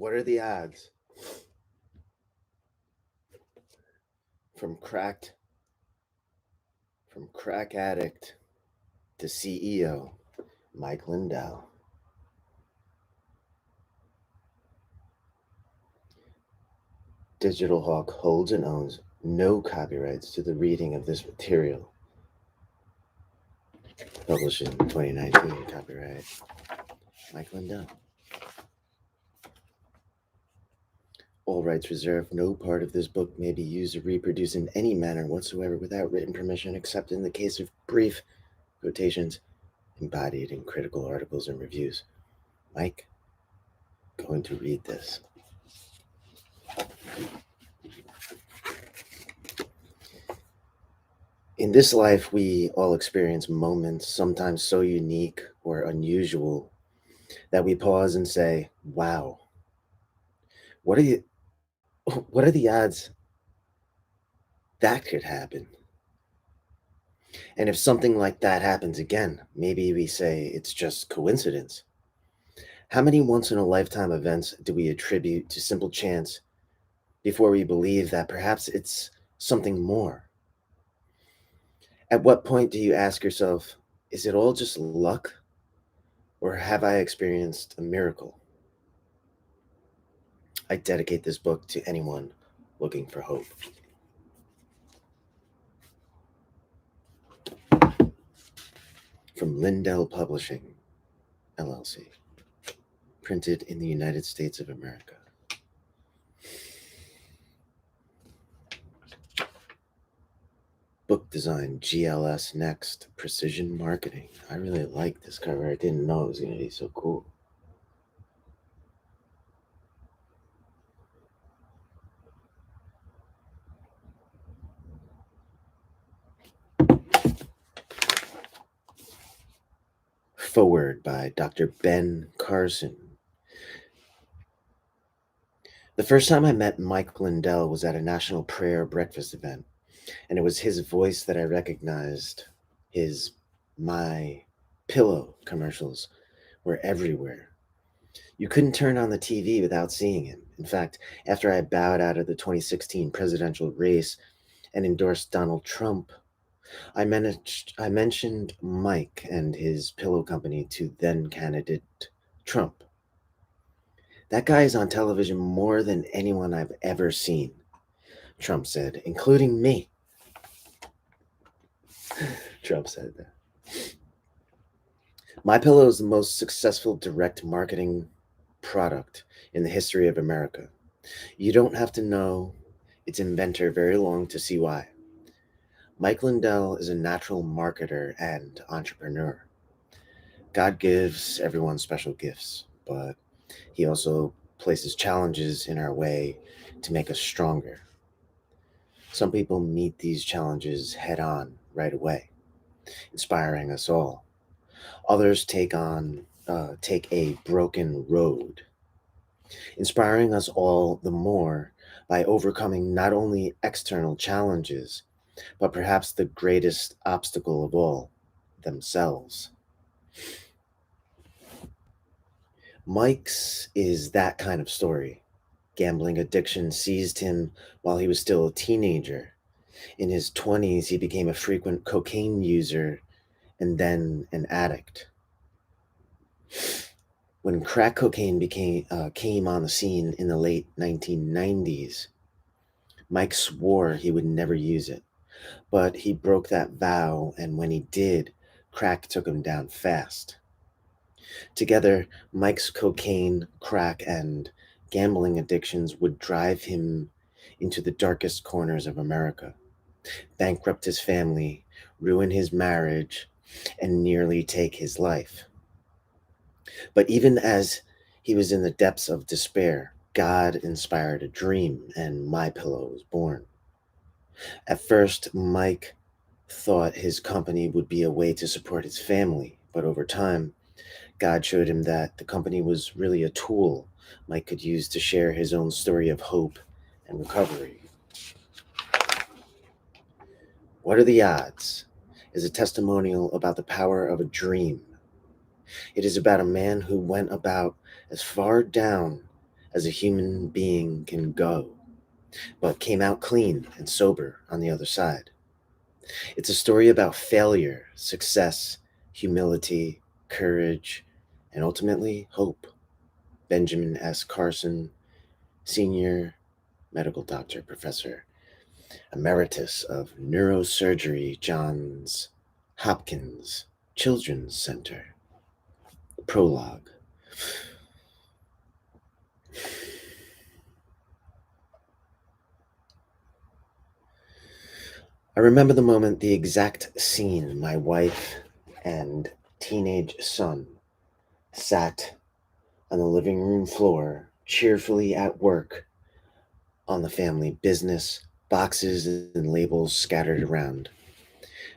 What are the odds? From cracked, from crack addict to CEO, Mike Lindell. Digital Hawk holds and owns no copyrights to the reading of this material. Published in 2019, copyright Mike Lindell. All rights reserved. No part of this book may be used or reproduced in any manner whatsoever without written permission, except in the case of brief quotations embodied in critical articles and reviews. Mike, going to read this. In this life, we all experience moments, sometimes so unique or unusual, that we pause and say, wow, what are you, what are the odds that could happen? And if something like that happens again, maybe we say it's just coincidence. How many once in a lifetime events do we attribute to simple chance before we believe that perhaps it's something more? At what point do you ask yourself, is it all just luck? Or have I experienced a miracle? I dedicate this book to anyone looking for hope. From Lindell Publishing, LLC. Printed in the United States of America. Book design, GLS Next, Precision Marketing. I really like this cover. I didn't know it was going to be so cool. Forward by Dr. Ben Carson. The first time I met Mike Lindell was at a National Prayer Breakfast event, and it was his voice that I recognized. His My Pillow commercials were everywhere. You couldn't turn on the TV without seeing him. In fact, after I bowed out of the 2016 presidential race and endorsed Donald Trump, I mentioned Mike and his pillow company to then candidate Trump. That guy is on television more than anyone I've ever seen, Trump said, including me. Trump said that. My Pillow is the most successful direct marketing product in the history of America. You don't have to know its inventor very long to see why. Mike Lindell is a natural marketer and entrepreneur. God gives everyone special gifts, but he also places challenges in our way to make us stronger. Some people meet these challenges head on right away, inspiring us all. Others take a broken road, inspiring us all the more by overcoming not only external challenges, but perhaps the greatest obstacle of all, themselves. Mike's is that kind of story. Gambling addiction seized him while he was still a teenager. In his 20s, he became a frequent cocaine user and then an addict. When crack cocaine came on the scene in the late 1990s, Mike swore he would never use it, but he broke that vow, and when he did, crack took him down fast. Together, Mike's cocaine, crack, and gambling addictions would drive him into the darkest corners of America, bankrupt his family, ruin his marriage, and nearly take his life. But even as he was in the depths of despair, God inspired a dream, and My Pillow was born. At first, Mike thought his company would be a way to support his family, but over time, God showed him that the company was really a tool Mike could use to share his own story of hope and recovery. What are the odds is a testimonial about the power of a dream. It is about a man who went about as far down as a human being can go, but came out clean and sober on the other side. It's a story about failure, success, humility, courage, and ultimately hope. Benjamin S. Carson, Senior Medical Doctor, Professor Emeritus of Neurosurgery, Johns Hopkins Children's Center. Prologue. I remember the moment, the exact scene. My wife and teenage son sat on the living room floor, cheerfully at work on the family business, boxes and labels scattered around.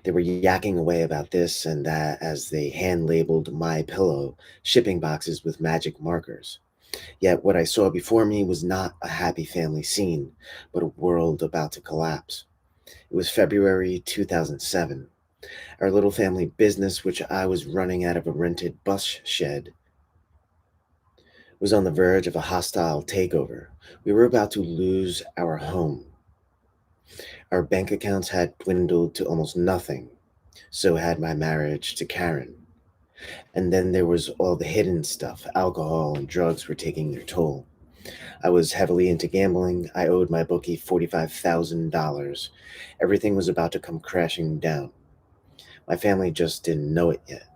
They were yakking away about this and that as they hand labeled my pillow shipping boxes with magic markers. Yet what I saw before me was not a happy family scene, but a world about to collapse. It was February 2007. Our little family business, which I was running out of a rented bus shed, was on the verge of a hostile takeover. We were about to lose our home. Our bank accounts had dwindled to almost nothing. So had my marriage to Karen. And then there was all the hidden stuff. Alcohol and drugs were taking their toll. I was heavily into gambling. I owed my bookie $45,000. Everything was about to come crashing down. My family just didn't know it yet.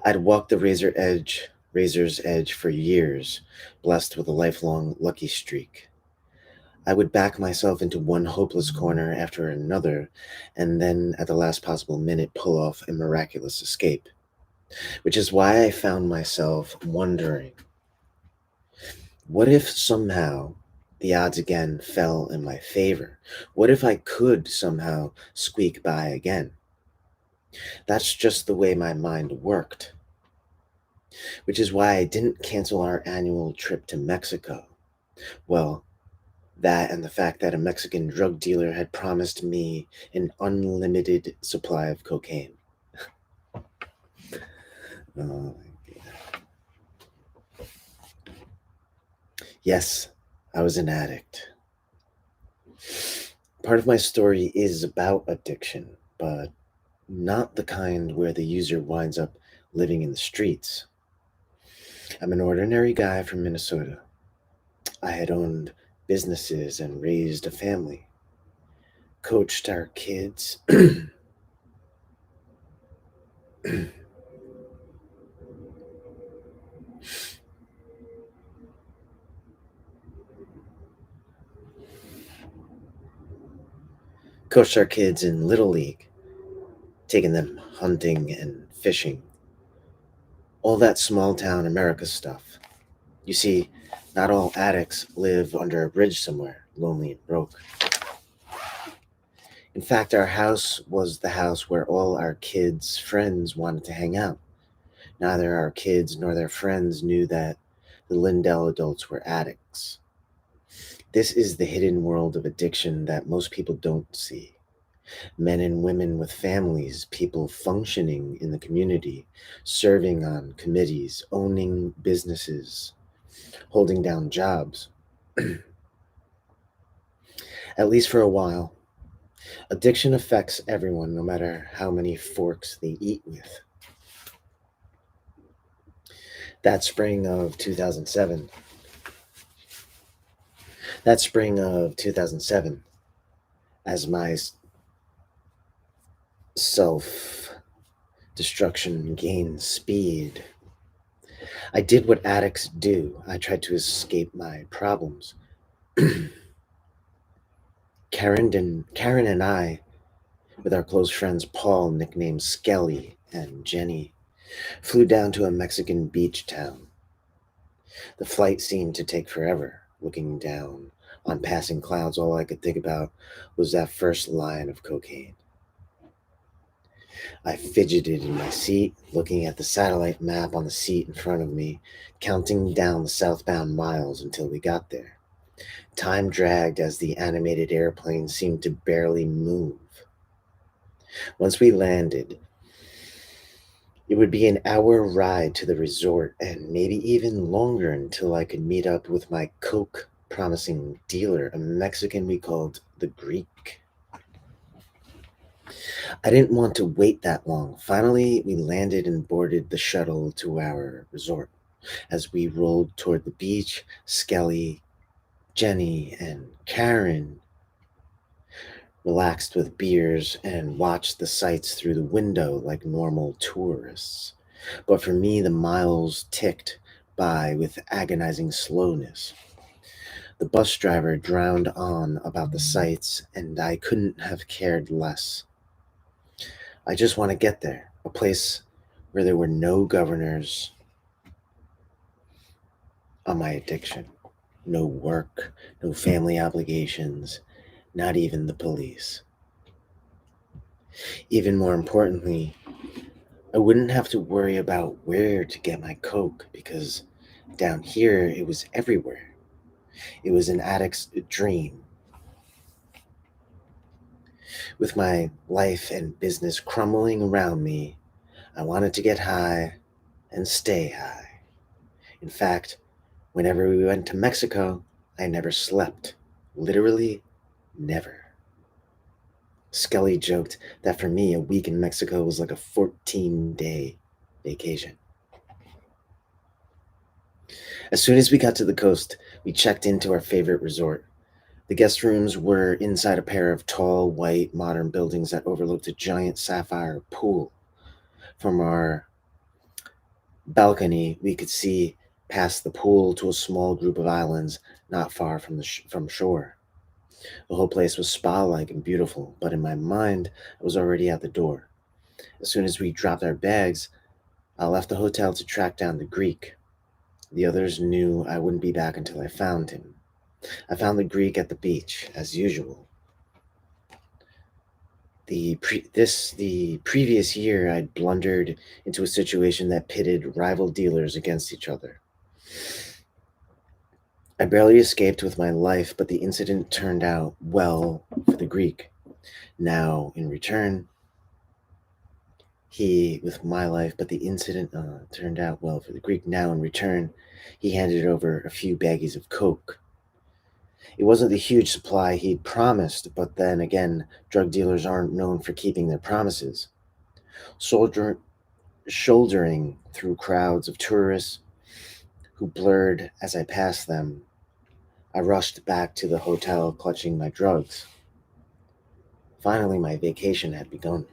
I'd walked the razor's edge for years, blessed with a lifelong lucky streak. I would back myself into one hopeless corner after another, and then at the last possible minute pull off a miraculous escape. Which is why I found myself wondering, what if somehow the odds again fell in my favor? What if I could somehow squeak by again? That's just the way my mind worked. Which is why I didn't cancel our annual trip to Mexico. Well, that and the fact that a Mexican drug dealer had promised me an unlimited supply of cocaine. Uh, yes, I was an addict. Part of my story is about addiction, but not the kind where the user winds up living in the streets. I'm an ordinary guy from Minnesota. I had owned businesses and raised a family, coached our kids. Coached our kids in Little League, taking them hunting and fishing. All that small town America stuff. You see, not all addicts live under a bridge somewhere, lonely and broke. In fact, our house was the house where all our kids' friends wanted to hang out. Neither our kids nor their friends knew that the Lindell adults were addicts. This is the hidden world of addiction that most people don't see. Men and women with families, people functioning in the community, serving on committees, owning businesses, holding down jobs. At least for a while. Addiction affects everyone, no matter how many forks they eat with. That spring of 2007, that spring of 2007, as my self destruction gained speed, I did what addicts do. I tried to escape my problems. Karen and I, with our close friends Paul, nicknamed Skelly, and Jenny, flew down to a Mexican beach town. The flight seemed to take forever. Looking down on passing clouds, all I could think about was that first line of cocaine. I fidgeted in my seat, looking at the satellite map on the seat in front of me, counting down the southbound miles until we got there. Time dragged as the animated airplane seemed to barely move. Once we landed, It would be an hour ride to the resort and maybe even longer until I could meet up with my coke promising dealer, a Mexican we called the Greek. I didn't want to wait that long. Finally, we landed and boarded the shuttle to our resort. As we rolled toward the beach, Skelly, Jenny, and Karen relaxed with beers and watched the sights through the window like normal tourists. But for me, the miles ticked by with agonizing slowness. The bus driver drowned on about the sights, and I couldn't have cared less. I just want to get there, a place where there were no governors on my addiction, no work, no family obligations, not even the police. Even more importantly, I wouldn't have to worry about where to get my coke because down here it was everywhere. It was an addict's dream. With my life and business crumbling around me, I wanted to get high and stay high. In fact, whenever we went to Mexico, I never slept. Literally, never. Scully joked that for me, a week in Mexico was like a 14-day vacation. As soon as we got to the coast, we checked into our favorite resort. The guest rooms were inside a pair of tall, white, modern buildings that overlooked a giant sapphire pool. From our balcony, we could see past the pool to a small group of islands not far from from shore. The whole place was spa-like and beautiful, but in my mind, I was already at the door. As soon as we dropped our bags, I left the hotel to track down the Greek. The others knew I wouldn't be back until I found him. I found the Greek at the beach, as usual. The previous year, I'd blundered into a situation that pitted rival dealers against each other. I barely escaped with my life, but the incident turned out well for the Greek. Now, in return, he with my life, but the incident turned out well for the Greek. Now, in return, he handed over a few baggies of coke. It wasn't the huge supply he'd promised, but then again, drug dealers aren't known for keeping their promises. Soldier, shouldering through crowds of tourists who blurred as I passed them, I rushed back to the hotel clutching my drugs. Finally, my vacation had begun.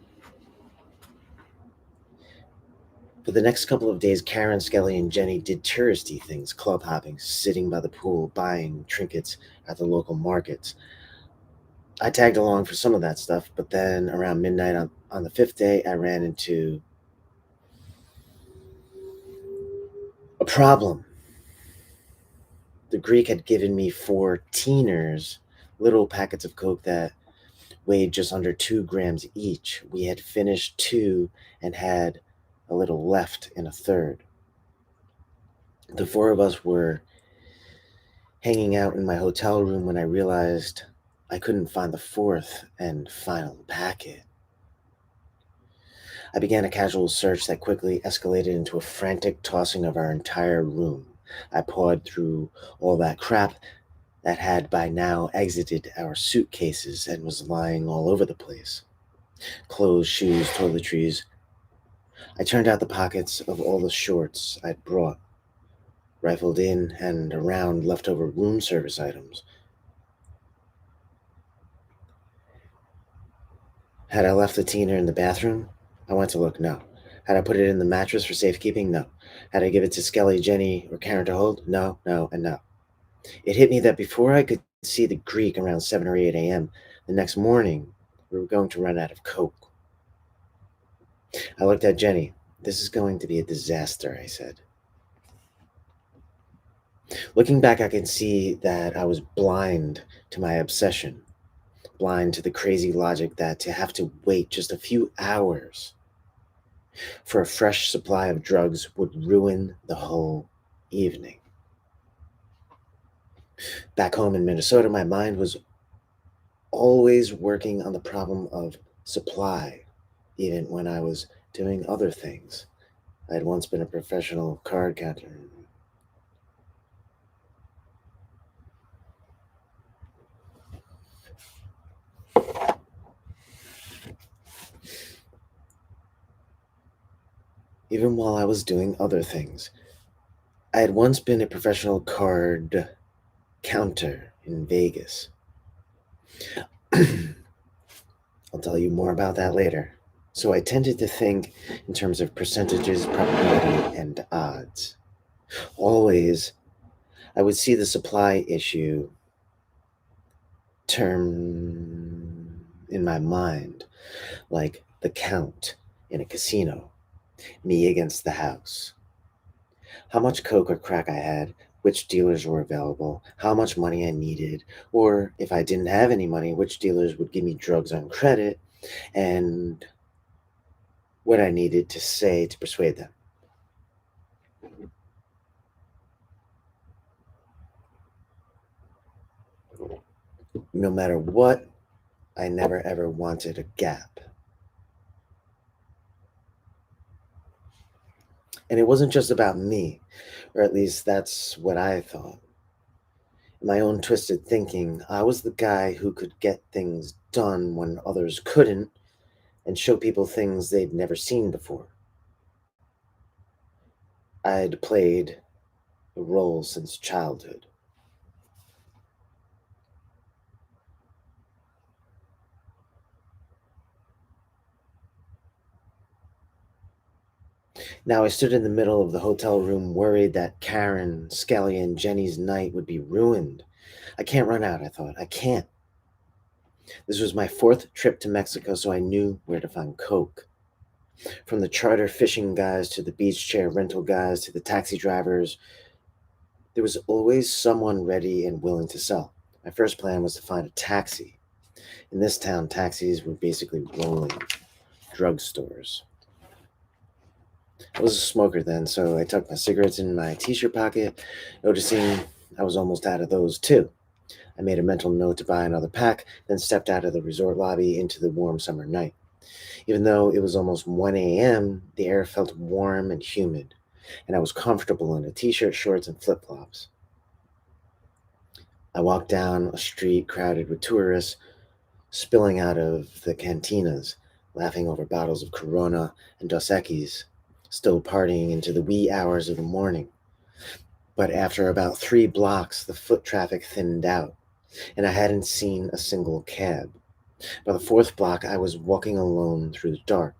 For the next couple of days, Karen, Skelly, and Jenny did touristy things, club hopping, sitting by the pool, buying trinkets at the local markets. I tagged along for some of that stuff, but then around midnight on the fifth day, I ran into a problem. The Greek had given me four teeners, little packets of coke that weighed just under 2 grams each. We had finished two and had a little left in a third. The four of us were hanging out in my hotel room when I realized I couldn't find the fourth and final packet. I began a casual search that quickly escalated into a frantic tossing of our entire room. I pawed through all that crap that had by now exited our suitcases and was lying all over the place. Clothes, shoes, toiletries. I turned out the pockets of all the shorts I'd brought, rifled in and around leftover room service items. Had I left the teener in the bathroom? I went to look, no. Had I put it in the mattress for safekeeping? No. Had I given it to Skelly, Jenny, or Karen to hold? No, no, and no. It hit me that before I could see the Greek around 7 or 8 a.m. the next morning, we were going to run out of coke. I looked at Jenny. This is going to be a disaster, I said. Looking back, I can see that I was blind to my obsession, blind to the crazy logic that to have to wait just a few hours for a fresh supply of drugs would ruin the whole evening. Back home in Minnesota, my mind was always working on the problem of supply, even when I was doing other things. I had once been a professional card counter. Even while I was doing other things, I had once been a professional card counter in Vegas. I'll tell you more about that later. So I tended to think in terms of percentages, probability, and odds. Always, I would see the supply issue term in my mind, like the count in a casino, me against the house. How much coke or crack I had, which dealers were available, how much money I needed, or if I didn't have any money, which dealers would give me drugs on credit, and what I needed to say to persuade them. No matter what, I never ever wanted a gap. And it wasn't just about me, or at least that's what I thought. In my own twisted thinking, I was the guy who could get things done when others couldn't and show people things they'd never seen before. I'd played a role since childhood. Now I stood in the middle of the hotel room worried that Karen, Skelly, and Jenny's night would be ruined. I can't run out, I thought. I can't. This was my fourth trip to Mexico, so I knew where to find Coke. From the charter fishing guys to the beach chair rental guys to the taxi drivers, there was always someone ready and willing to sell. My first plan was to find a taxi. In this town, taxis were basically rolling drugstores. I was a smoker then, so I tucked my cigarettes in my t shirt pocket, noticing I was almost out of those too. I made a mental note to buy another pack, then stepped out of the resort lobby into the warm summer night. Even though it was almost 1 a.m., the air felt warm and humid, and I was comfortable in a t shirt, shorts, and flip flops. I walked down a street crowded with tourists spilling out of the cantinas, laughing over bottles of Corona and Dos Equis, still partying into the wee hours of the morning. But after about 3 blocks, the foot traffic thinned out, and I hadn't seen a single cab. By the fourth block, I was walking alone through the dark.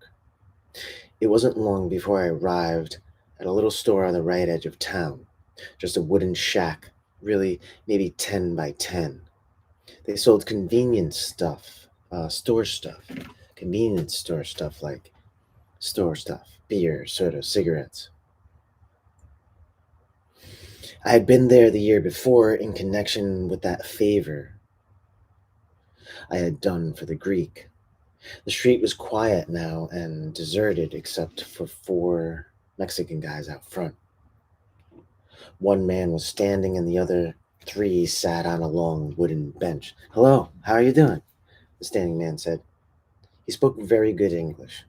It wasn't long before I arrived at a little store on the right edge of town, just a wooden shack, really maybe 10 by 10. They sold convenience stuff, store stuff, convenience store stuff like store stuff, beer, soda, cigarettes. I had been there the year before in connection with that favor I had done for the Greek. The street was quiet now and deserted except for 4 Mexican guys out front. One man was standing and the other 3 sat on a long wooden bench. "Hello, how are you doing?" the standing man said. He spoke very good English.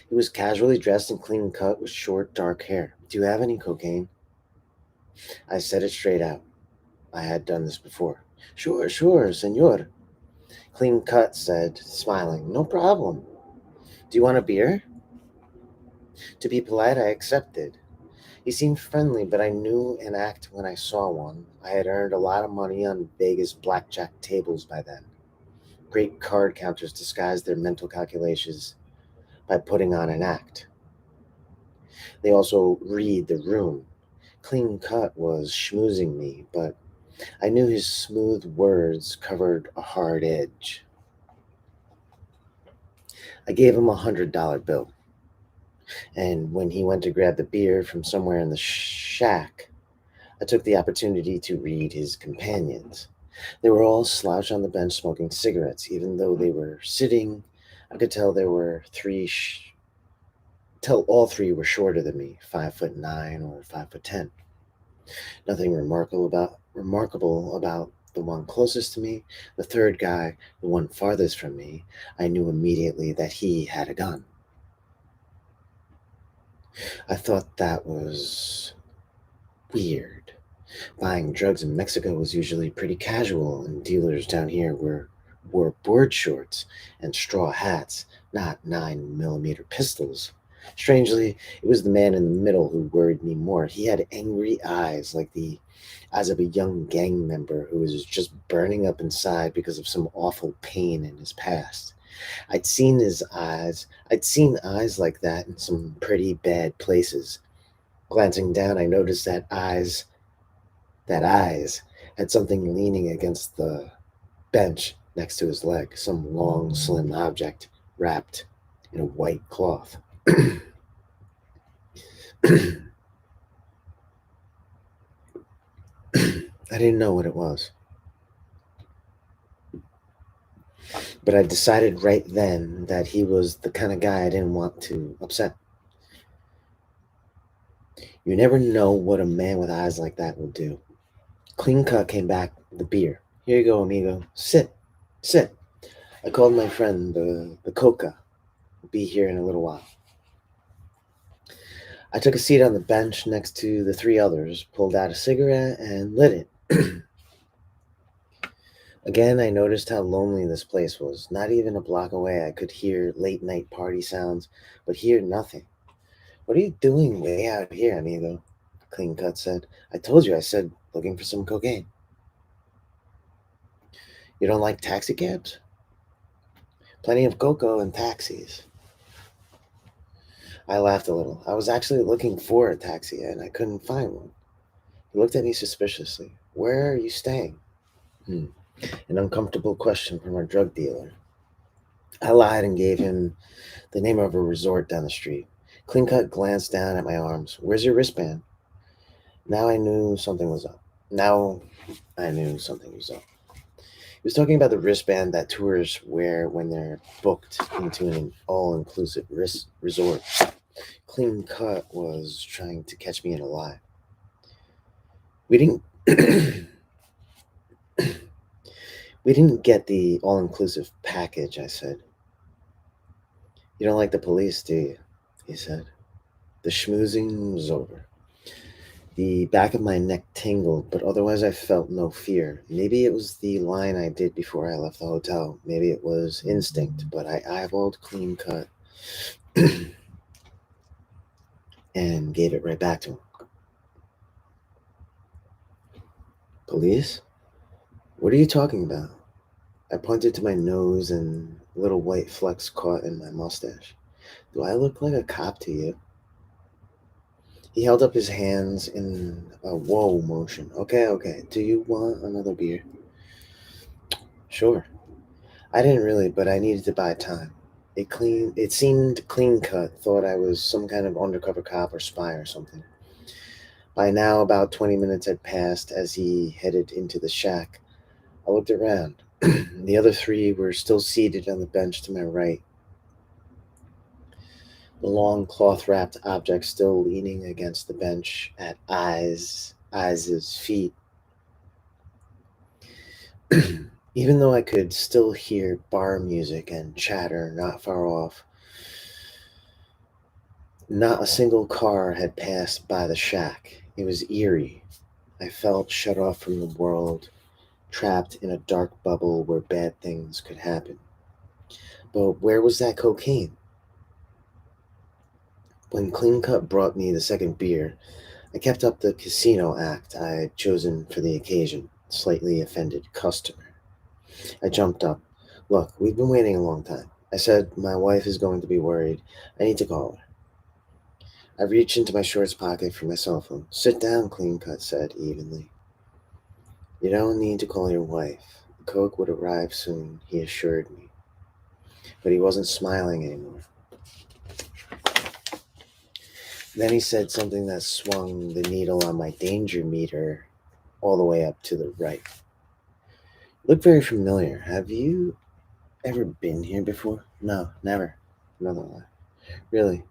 He was casually dressed and clean cut with short, dark hair. "Do you have any cocaine?" I said it straight out. I had done this before. "Sure, sure, senor," Clean Cut said, smiling. "No problem. Do you want a beer?" To be polite, I accepted. He seemed friendly, but I knew an act when I saw one. I had earned a lot of money on Vegas blackjack tables by then. Great card counters disguised their mental calculations by putting on an act. They also read the room. Clean Cut was schmoozing me, but I knew his smooth words covered a hard edge. I gave him $100 bill, and when he went to grab the beer from somewhere in the shack, I took the opportunity to read his companions. They were all slouched on the bench smoking cigarettes, even though they were sitting. I could tell there were tell all 3 were shorter than me, 5'9" or 5'10". Nothing remarkable about the one closest to me. The third guy, the one farthest from me, I knew immediately that he had a gun. I thought that was weird. Buying drugs in Mexico was usually pretty casual, and dealers down here wore board shorts and straw hats, not 9mm pistols. Strangely, it was the man in the middle who worried me more. He had angry eyes, like the eyes of a young gang member who was just burning up inside because of some awful pain in his past. I'd seen eyes like that in some pretty bad places. Glancing down, I noticed that eyes had something leaning against the bench next to his leg, some long, slim object wrapped in a white cloth. I didn't know what it was, but I decided right then that he was the kind of guy I didn't want to upset. You never know what a man with eyes like that will do. Clean Cut came back with the beer. Here you go, amigo. Sit, sit. I called my friend, the Coca. Will be here in a little while. I took a seat on the bench next to the three others, pulled out a cigarette, and lit it. Again, I noticed how lonely this place was. Not even a block away, I could hear late night party sounds, but hear nothing. What are you doing way out here, amigo? Clean Cut said. I told you, I said, looking for some cocaine. You don't like taxi cabs? Plenty of cocoa and taxis. I laughed a little. I was actually looking for a taxi and I couldn't find one. He looked at me suspiciously. Where are you staying? Hmm. An uncomfortable question from our drug dealer. I lied and gave him the name of a resort down the street. Clean Cut glanced down at my arms. Where's your wristband? Now I knew something was up. Now I knew something was up. He was talking about the wristband that tourists wear when they're booked into an all inclusive resort. Clean Cut was trying to catch me in a lie. We didn't. We didn't get the all inclusive package, I said. You don't like the police, do you? He said. The schmoozing was over. The back of my neck tingled, but otherwise I felt no fear. Maybe it was the line I did before I left the hotel. Maybe it was instinct, but I eyeballed Clean Cut and gave it right back to him. Police? What are you talking about? I pointed to my nose and little white flecks caught in my mustache. Do I look like a cop to you? He held up his hands in a whoa motion. Okay, okay. Do you want another beer? Sure. I didn't really, but I needed to buy time. It seemed Clean Cut thought I was some kind of undercover cop or spy or something. By now, about 20 minutes had passed as he headed into the shack. I looked around. The other three were still seated on the bench to my right, the long cloth wrapped object still leaning against the bench at Eyes' feet. Even though I could still hear bar music and chatter not far off, not a single car had passed by the shack. It was eerie. I felt shut off from the world, trapped in a dark bubble where bad things could happen. But where was that cocaine? When Clean Cut brought me the second beer, I kept up the casino act I had chosen for the occasion, slightly offended customer. I jumped up. Look, we've been waiting a long time. I said, my wife is going to be worried. I need to call her. I reached into my shorts pocket for my cell phone. Sit down, Clean Cut said evenly. You don't need to call your wife. The coke would arrive soon, he assured me. But he wasn't smiling anymore. Then he said something that swung the needle on my danger meter all the way up to the right. Look very familiar. Have you ever been here before? No, never. Another lie. Really?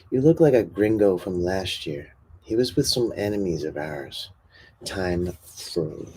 You look like a gringo from last year. He was with some enemies of ours. Time froze.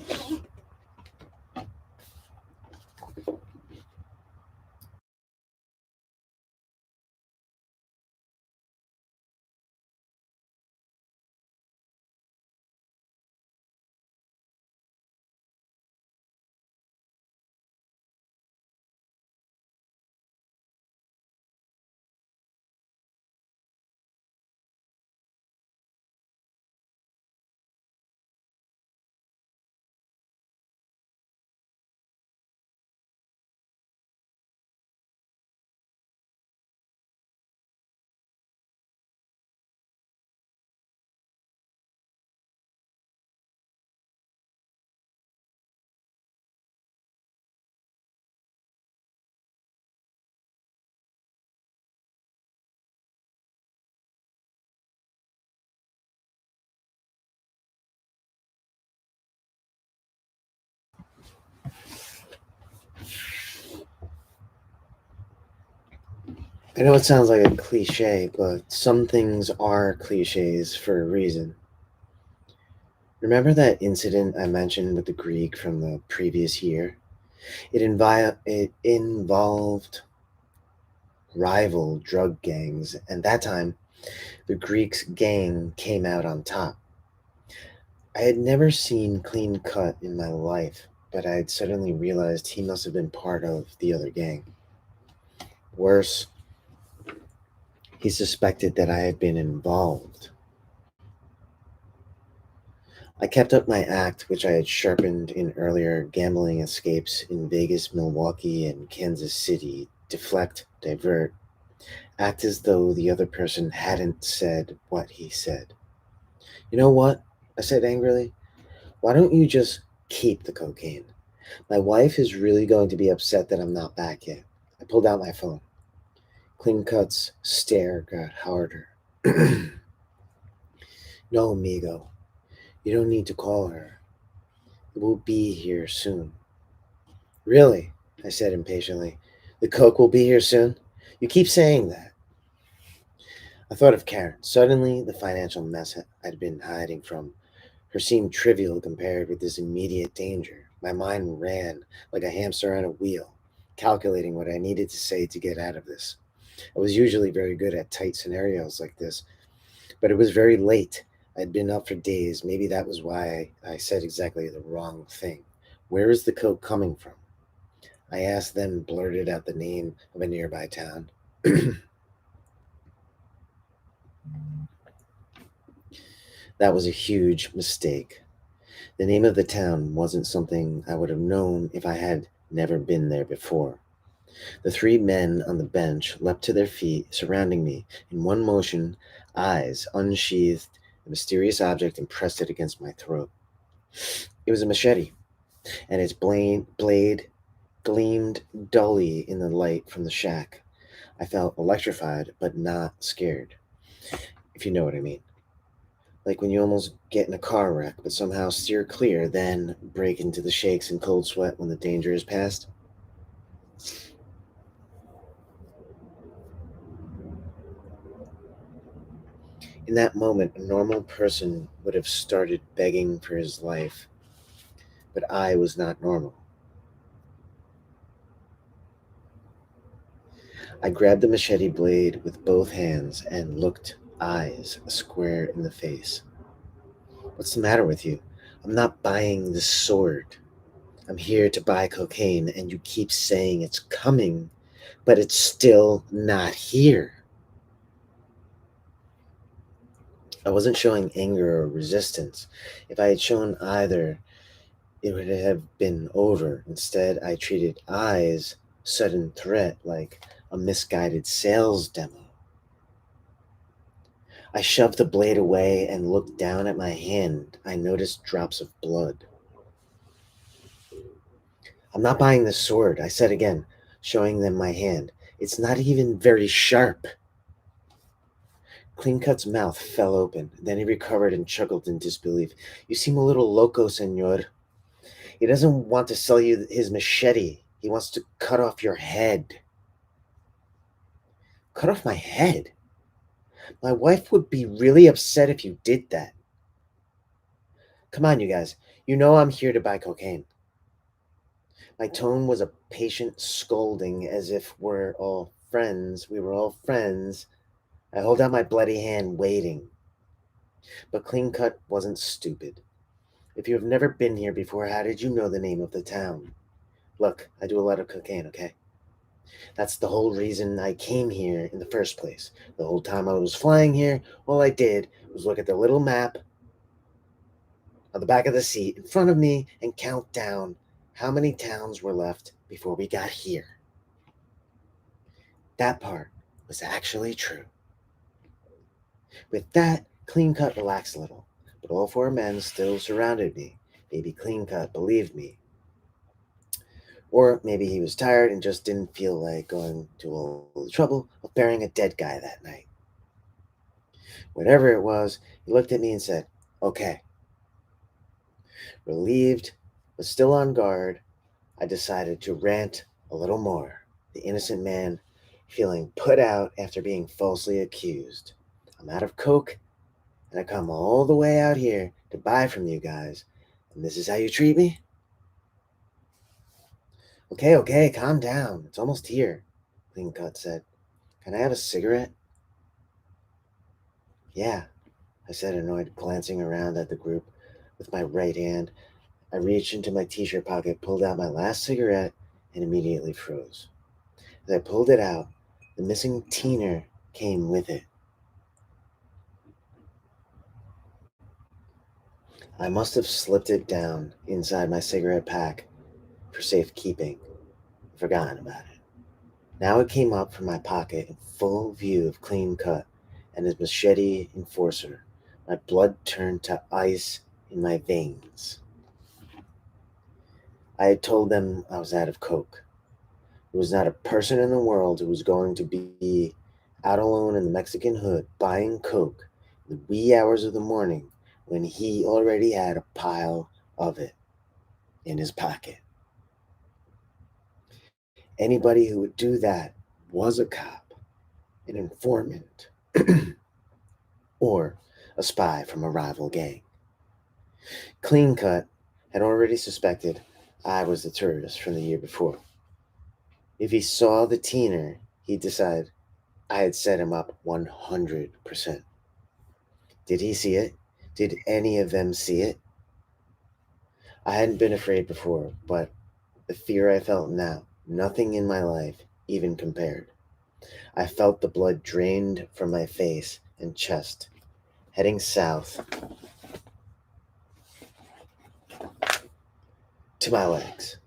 I know it sounds like a cliche, but some things are cliches for a reason. Remember that incident I mentioned with the Greek from the previous year? It involved rival drug gangs, and that time the Greek's gang came out on top. I had never seen Clean Cut in my life, but I had suddenly realized he must have been part of the other gang. Worse, he suspected that I had been involved. I kept up my act, which I had sharpened in earlier gambling escapes in Vegas, Milwaukee, and Kansas City. Deflect, divert, act as though the other person hadn't said what he said. You know what? I said angrily. Why don't you just keep the cocaine? My wife is really going to be upset that I'm not back yet. I pulled out my phone. Clean Cut's stare got harder. No, amigo. You don't need to call her. It will be here soon. Really? I said impatiently. The coke will be here soon? You keep saying that. I thought of Karen. Suddenly, the financial mess I'd been hiding from her seemed trivial compared with this immediate danger. My mind ran like a hamster on a wheel, calculating what I needed to say to get out of this. I was usually very good at tight scenarios like this, but it was very late. I'd been up for days. Maybe that was why I said exactly the wrong thing. Where is the coke coming from? I asked, then blurted out the name of a nearby town. That was a huge mistake. The name of the town wasn't something I would have known if I had never been there before. The three men on the bench leapt to their feet, surrounding me. In one motion, eyes unsheathed a mysterious object and pressed it against my throat. It was a machete, and its blade gleamed dully in the light from the shack. I felt electrified, but not scared, if you know what I mean. Like when you almost get in a car wreck, but somehow steer clear, then break into the shakes and cold sweat when the danger is past. In that moment, a normal person would have started begging for his life, but I was not normal. I grabbed the machete blade with both hands and looked eyes square in the face. What's the matter with you? I'm not buying this sword. I'm here to buy cocaine, and you keep saying it's coming, but it's still not here. I wasn't showing anger or resistance. If I had shown either, it would have been over. Instead, I treated eyes' sudden threat like a misguided sales demo. I shoved the blade away and looked down at my hand. I noticed drops of blood. I'm not buying this sword, I said again, showing them my hand. It's not even very sharp. Cleancut's mouth fell open. Then he recovered and chuckled in disbelief. You seem a little loco, senor. He doesn't want to sell you his machete. He wants to cut off your head. Cut off my head? My wife would be really upset if you did that. Come on, you guys. You know I'm here to buy cocaine. My tone was a patient scolding as if we're all friends. We were all friends. I hold out my bloody hand, waiting. But Clean Cut wasn't stupid. If you have never been here before, how did you know the name of the town? Look, I do a lot of cocaine, okay? That's the whole reason I came here in the first place. The whole time I was flying here, all I did was look at the little map on the back of the seat in front of me and count down how many towns were left before we got here. That part was actually true. With that, Clean Cut relaxed a little, but all four men still surrounded me. Maybe Clean Cut believed me. Or maybe he was tired and just didn't feel like going to all the trouble of burying a dead guy that night. Whatever it was, he looked at me and said, Okay. Relieved, but still on guard, I decided to rant a little more. The innocent man feeling put out after being falsely accused. I'm out of Coke, and I come all the way out here to buy from you guys, and this is how you treat me? Okay, okay, calm down. It's almost here, Clean Cut said. Can I have a cigarette? Yeah, I said, annoyed, glancing around at the group with my right hand. I reached into my t shirt pocket, pulled out my last cigarette, and immediately froze. As I pulled it out, the missing teener came with it. I must have slipped it down inside my cigarette pack for safekeeping, forgotten about it. Now it came up from my pocket in full view of Clean Cut and his machete enforcer. My blood turned to ice in my veins. I had told them I was out of Coke. There was not a person in the world who was going to be out alone in the Mexican hood buying Coke in the wee hours of the morning when he already had a pile of it in his pocket. Anybody who would do that was a cop, an informant, or a spy from a rival gang. Clean Cut had already suspected I was the tourist from the year before. If he saw the teener, he'd decide I had set him up 100%. Did he see it? Did any of them see it? I hadn't been afraid before, but the fear I felt now, nothing in my life even compared. I felt the blood drained from my face and chest, heading south to my legs,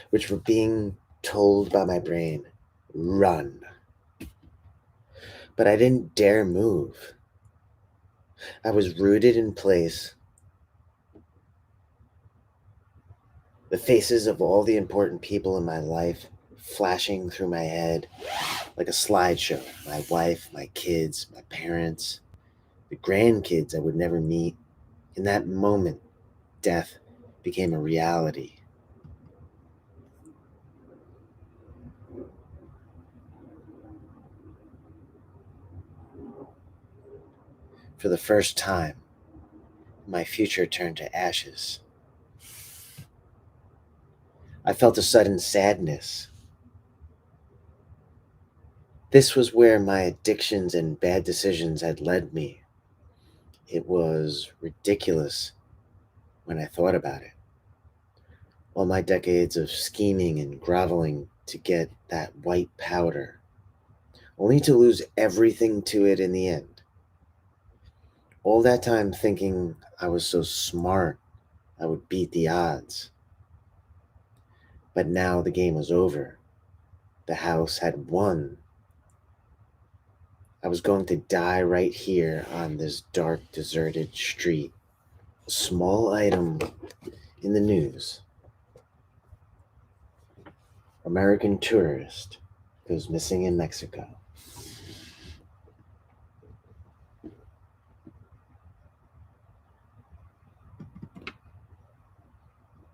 which were being told by my brain, run. But I didn't dare move. I was rooted in place, the faces of all the important people in my life flashing through my head like a slideshow. My wife, my kids, my parents, the grandkids I would never meet. In that moment, death became a reality. For the first time, my future turned to ashes. I felt a sudden sadness. This was where my addictions and bad decisions had led me. It was ridiculous when I thought about it. All my decades of scheming and groveling to get that white powder, only to lose everything to it in the end. All that time thinking I was so smart, I would beat the odds. But now the game was over. The house had won. I was going to die right here on this dark, deserted street. A small item in the news. American tourist goes missing in Mexico.